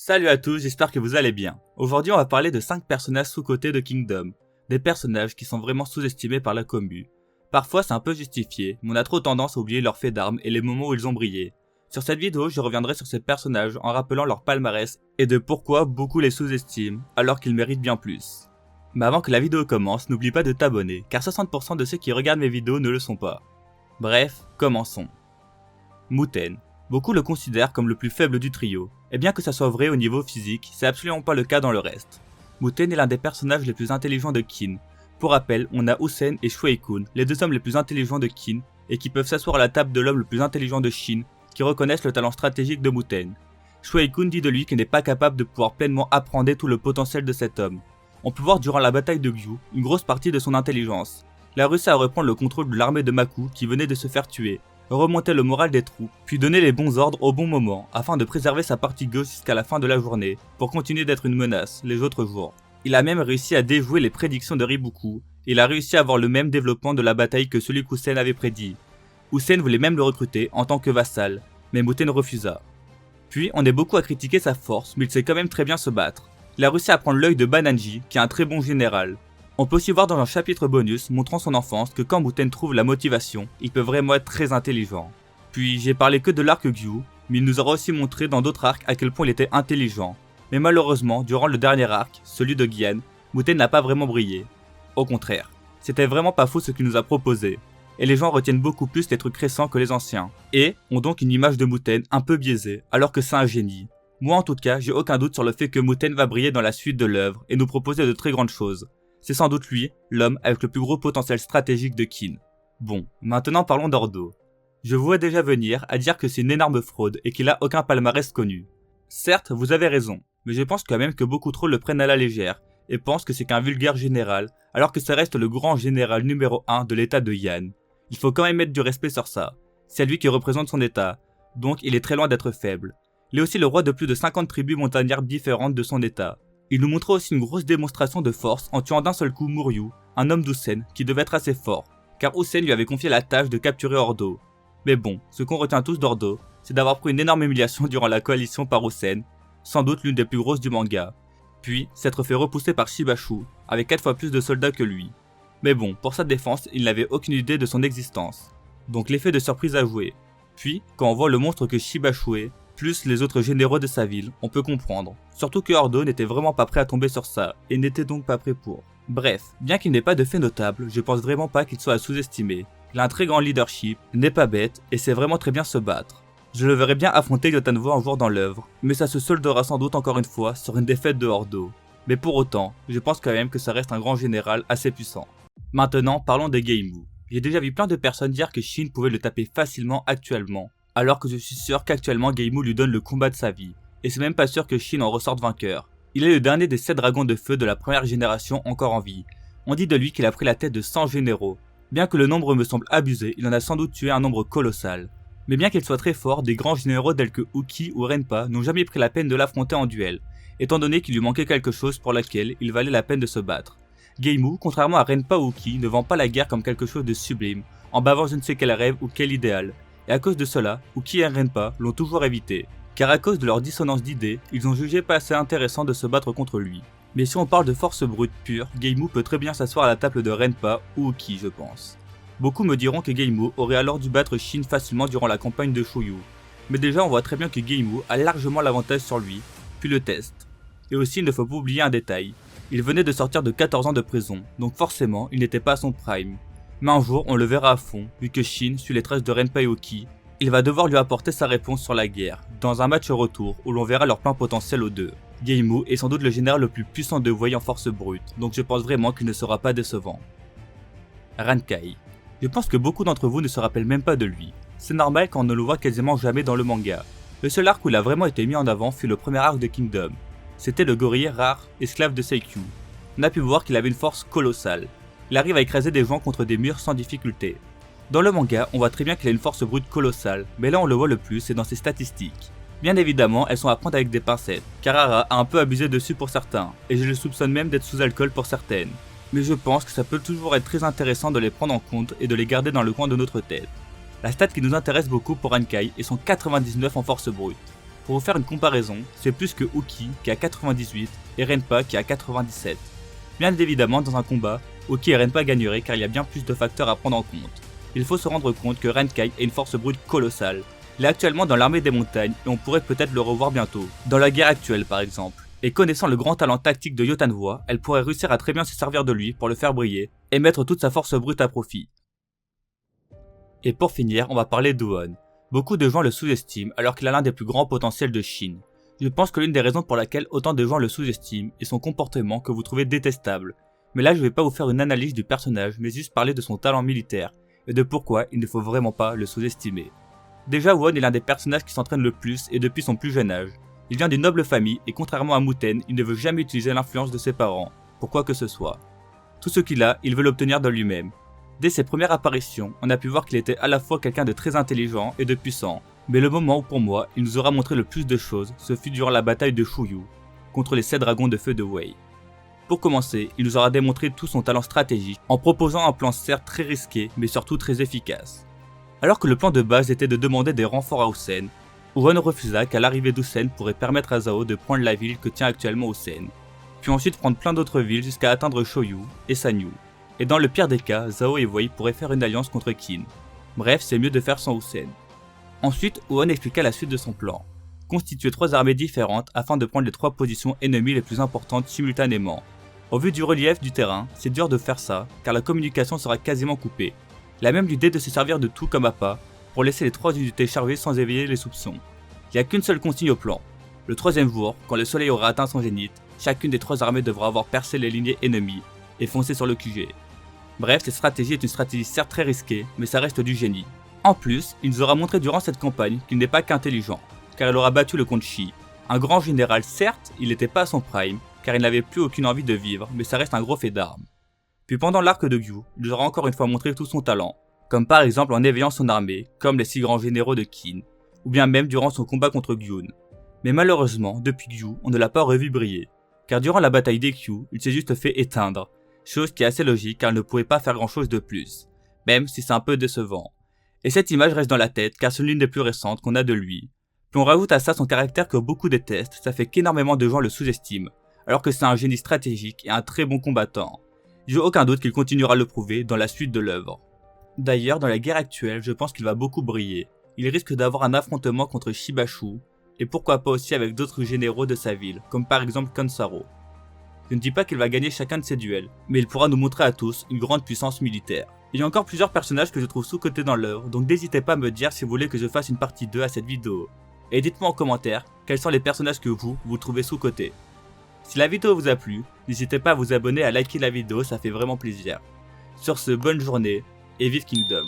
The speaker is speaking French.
Salut à tous, j'espère que vous allez bien. Aujourd'hui on va parler de 5 personnages sous-cotés de Kingdom. Des personnages qui sont vraiment sous-estimés par la commu. Parfois c'est un peu justifié, mais on a trop tendance à oublier leurs faits d'armes et les moments où ils ont brillé. Sur cette vidéo je reviendrai sur ces personnages en rappelant leur palmarès et de pourquoi beaucoup les sous-estiment alors qu'ils méritent bien plus. Mais avant que la vidéo commence, n'oublie pas de t'abonner, car 60% de ceux qui regardent mes vidéos ne le sont pas. Bref, commençons. Muten. Beaucoup le considèrent comme le plus faible du trio, et bien que ça soit vrai au niveau physique, c'est absolument pas le cas dans le reste. Muten est l'un des personnages les plus intelligents de Kin. Pour rappel, on a Hussein et Shuei-kun, les deux hommes les plus intelligents de Kin, et qui peuvent s'asseoir à la table de l'homme le plus intelligent de Shin, qui reconnaissent le talent stratégique de Muten. Shuei-kun dit de lui qu'il n'est pas capable de pouvoir pleinement apprendre tout le potentiel de cet homme. On peut voir durant la bataille de Gyu, une grosse partie de son intelligence. Il a réussi à reprendre le contrôle de l'armée de Maku qui venait de se faire tuer, remonter le moral des troupes, puis donner les bons ordres au bon moment, afin de préserver sa partie gauche jusqu'à la fin de la journée, pour continuer d'être une menace les autres jours. Il a même réussi à déjouer les prédictions de Ribuku, et il a réussi à avoir le même développement de la bataille que celui qu'Hussein avait prédit. Hussein voulait même le recruter en tant que vassal, mais Muten refusa. Puis on est beaucoup à critiquer sa force, mais il sait quand même très bien se battre. Il a réussi à prendre l'œil de Bananji, qui est un très bon général. On peut aussi voir dans un chapitre bonus montrant son enfance que quand Muten trouve la motivation, il peut vraiment être très intelligent. Puis j'ai parlé que de l'arc Gyu, mais il nous aura aussi montré dans d'autres arcs à quel point il était intelligent. Mais malheureusement, durant le dernier arc, celui de Gyan, Muten n'a pas vraiment brillé. Au contraire, c'était vraiment pas faux ce qu'il nous a proposé. Et les gens retiennent beaucoup plus les trucs récents que les anciens. Et ont donc une image de Muten un peu biaisée, alors que c'est un génie. Moi en tout cas, j'ai aucun doute sur le fait que Muten va briller dans la suite de l'œuvre et nous proposer de très grandes choses. C'est sans doute lui, l'homme avec le plus gros potentiel stratégique de Kin. Bon, maintenant parlons d'Ordo. Je vous vois déjà venir à dire que c'est une énorme fraude et qu'il a aucun palmarès connu. Certes, vous avez raison, mais je pense quand même que beaucoup trop le prennent à la légère et pensent que c'est qu'un vulgaire général, alors que ça reste le grand général numéro 1 de l'état de Yan. Il faut quand même mettre du respect sur ça. C'est lui qui représente son état, donc il est très loin d'être faible. Il est aussi le roi de plus de 50 tribus montagnardes différentes de son état. Il nous montra aussi une grosse démonstration de force en tuant d'un seul coup Muryu, un homme d'Hussein qui devait être assez fort, car Hussein lui avait confié la tâche de capturer Ordo. Mais bon, ce qu'on retient tous d'Ordo, c'est d'avoir pris une énorme humiliation durant la coalition par Hussein, sans doute l'une des plus grosses du manga, puis s'être fait repousser par Shibashu, avec 4 fois plus de soldats que lui. Mais bon, pour sa défense, il n'avait aucune idée de son existence, donc l'effet de surprise a joué. Puis, quand on voit le monstre que Shibashu est, plus les autres généraux de sa ville, on peut comprendre. Surtout que Ordo n'était vraiment pas prêt à tomber sur ça, et n'était donc pas prêt pour. Bref, bien qu'il n'ait pas de fait notable, je pense vraiment pas qu'il soit à sous-estimer. Il a un très grand leadership, n'est pas bête, et sait vraiment très bien se battre. Je le verrais bien affronter Yotanvo un jour dans l'œuvre, mais ça se soldera sans doute encore une fois sur une défaite de Ordo. Mais pour autant, je pense quand même que ça reste un grand général assez puissant. Maintenant, parlons de Geimu. J'ai déjà vu plein de personnes dire que Shin pouvait le taper facilement actuellement, alors que je suis sûr qu'actuellement Geimu lui donne le combat de sa vie, et c'est même pas sûr que Shin en ressorte vainqueur. Il est le dernier des 7 dragons de feu de la première génération encore en vie. On dit de lui qu'il a pris la tête de 100 généraux. Bien que le nombre me semble abusé, il en a sans doute tué un nombre colossal. Mais bien qu'il soit très fort, des grands généraux tels que Uki ou Renpa n'ont jamais pris la peine de l'affronter en duel, étant donné qu'il lui manquait quelque chose pour laquelle il valait la peine de se battre. Geimu, contrairement à Renpa ou Uki, ne vend pas la guerre comme quelque chose de sublime, en bavant je ne sais quel rêve ou quel idéal. Et à cause de cela, Uki et Renpa l'ont toujours évité, car à cause de leur dissonance d'idées, ils ont jugé pas assez intéressant de se battre contre lui. Mais si on parle de force brute pure, Geimu peut très bien s'asseoir à la table de Renpa ou Uki je pense. Beaucoup me diront que Geimu aurait alors dû battre Shin facilement durant la campagne de Shuyu. Mais déjà on voit très bien que Geimu a largement l'avantage sur lui, puis le test. Et aussi il ne faut pas oublier un détail, il venait de sortir de 14 ans de prison, donc forcément il n'était pas à son prime. Mais un jour on le verra à fond, vu que Shin suit les traces de Renpa et Uki, il va devoir lui apporter sa réponse sur la guerre, dans un match retour où l'on verra leur plein potentiel aux deux. Geimu est sans doute le général le plus puissant de Wei en force brute, donc je pense vraiment qu'il ne sera pas décevant. Rankai. Je pense que beaucoup d'entre vous ne se rappellent même pas de lui. C'est normal quand on ne le voit quasiment jamais dans le manga. Le seul arc où il a vraiment été mis en avant fut le premier arc de Kingdom. C'était le gorille rare, esclave de Seikyu. On a pu voir qu'il avait une force colossale. Il arrive à écraser des gens contre des murs sans difficulté. Dans le manga, on voit très bien qu'il a une force brute colossale, mais là on le voit le plus, c'est dans ses statistiques. Bien évidemment, elles sont à prendre avec des pincettes, car Hara a un peu abusé dessus pour certains, et je le soupçonne même d'être sous alcool pour certaines. Mais je pense que ça peut toujours être très intéressant de les prendre en compte et de les garder dans le coin de notre tête. La stat qui nous intéresse beaucoup pour Rankai est son 99 en force brute. Pour vous faire une comparaison, c'est plus que Uki qui a 98 et Renpa qui a 97. Bien évidemment, dans un combat, Uki et Renpa gagneraient car il y a bien plus de facteurs à prendre en compte. Il faut se rendre compte que Renkai a une force brute colossale. Il est actuellement dans l'armée des montagnes et on pourrait peut-être le revoir bientôt, dans la guerre actuelle par exemple. Et connaissant le grand talent tactique de Yotanwa, elle pourrait réussir à très bien se servir de lui pour le faire briller et mettre toute sa force brute à profit. Et pour finir, on va parler d'Uon. Beaucoup de gens le sous-estiment alors qu'il a l'un des plus grands potentiels de Chine. Je pense que l'une des raisons pour laquelle autant de gens le sous-estiment est son comportement que vous trouvez détestable. Mais là je vais pas vous faire une analyse du personnage mais juste parler de son talent militaire et de pourquoi il ne faut vraiment pas le sous-estimer. Déjà Uon est l'un des personnages qui s'entraîne le plus et depuis son plus jeune âge. Il vient d'une noble famille et contrairement à Muten, il ne veut jamais utiliser l'influence de ses parents, pour quoi que ce soit. Tout ce qu'il a, il veut l'obtenir de lui-même. Dès ses premières apparitions, on a pu voir qu'il était à la fois quelqu'un de très intelligent et de puissant, mais le moment où pour moi, il nous aura montré le plus de choses, ce fut durant la bataille de Shuyu, contre les 7 dragons de feu de Wei. Pour commencer, il nous aura démontré tout son talent stratégique, en proposant un plan certes très risqué, mais surtout très efficace. Alors que le plan de base était de demander des renforts à Houssen, Uon refusa car l'arrivée d'Houssen pourrait permettre à Zhao de prendre la ville que tient actuellement Houssen, puis ensuite prendre plein d'autres villes jusqu'à atteindre Shoyu et Sanyu. Et dans le pire des cas, Zhao et Wei pourraient faire une alliance contre Qin. Bref, c'est mieux de faire sans Houssen. Ensuite, Uon expliqua la suite de son plan. Constituer 3 armées différentes afin de prendre les 3 positions ennemies les plus importantes simultanément. Au vu du relief du terrain, c'est dur de faire ça, car la communication sera quasiment coupée. Il a même l'idée de se servir de tout comme appât, pour laisser les 3 unités chargées sans éveiller les soupçons. Il n'y a qu'une seule consigne au plan. Le 3e jour, quand le soleil aura atteint son zénith, chacune des 3 armées devra avoir percé les lignées ennemies et foncé sur le QG. Bref, cette stratégie est une stratégie certes très risquée, mais ça reste du génie. En plus, il nous aura montré durant cette campagne qu'il n'est pas qu'intelligent, car il aura battu le comte Shi. Un grand général certes, il n'était pas à son prime, car il n'avait plus aucune envie de vivre, mais ça reste un gros fait d'armes. Puis pendant l'arc de Gyu, il nous aura encore une fois montré tout son talent, comme par exemple en éveillant son armée, comme les 6 grands généraux de Qin, ou bien même durant son combat contre Gyun. Mais malheureusement, depuis Gyu, on ne l'a pas revu briller, car durant la bataille d'Eikyu, il s'est juste fait éteindre, chose qui est assez logique car il ne pouvait pas faire grand chose de plus, même si c'est un peu décevant. Et cette image reste dans la tête car c'est l'une des plus récentes qu'on a de lui. Puis on rajoute à ça son caractère que beaucoup détestent, ça fait qu'énormément de gens le sous-estiment, alors que c'est un génie stratégique et un très bon combattant. J'ai aucun doute qu'il continuera à le prouver dans la suite de l'œuvre. D'ailleurs, dans la guerre actuelle, je pense qu'il va beaucoup briller. Il risque d'avoir un affrontement contre Shibashu, et pourquoi pas aussi avec d'autres généraux de sa ville, comme par exemple Kansaro. Je ne dis pas qu'il va gagner chacun de ses duels, mais il pourra nous montrer à tous une grande puissance militaire. Il y a encore plusieurs personnages que je trouve sous-cotés dans l'œuvre, donc n'hésitez pas à me dire si vous voulez que je fasse une partie 2 à cette vidéo. Et dites-moi en commentaire quels sont les personnages que vous trouvez sous-cotés. Si la vidéo vous a plu, n'hésitez pas à vous abonner et à liker la vidéo, ça fait vraiment plaisir. Sur ce, bonne journée et vive Kingdom.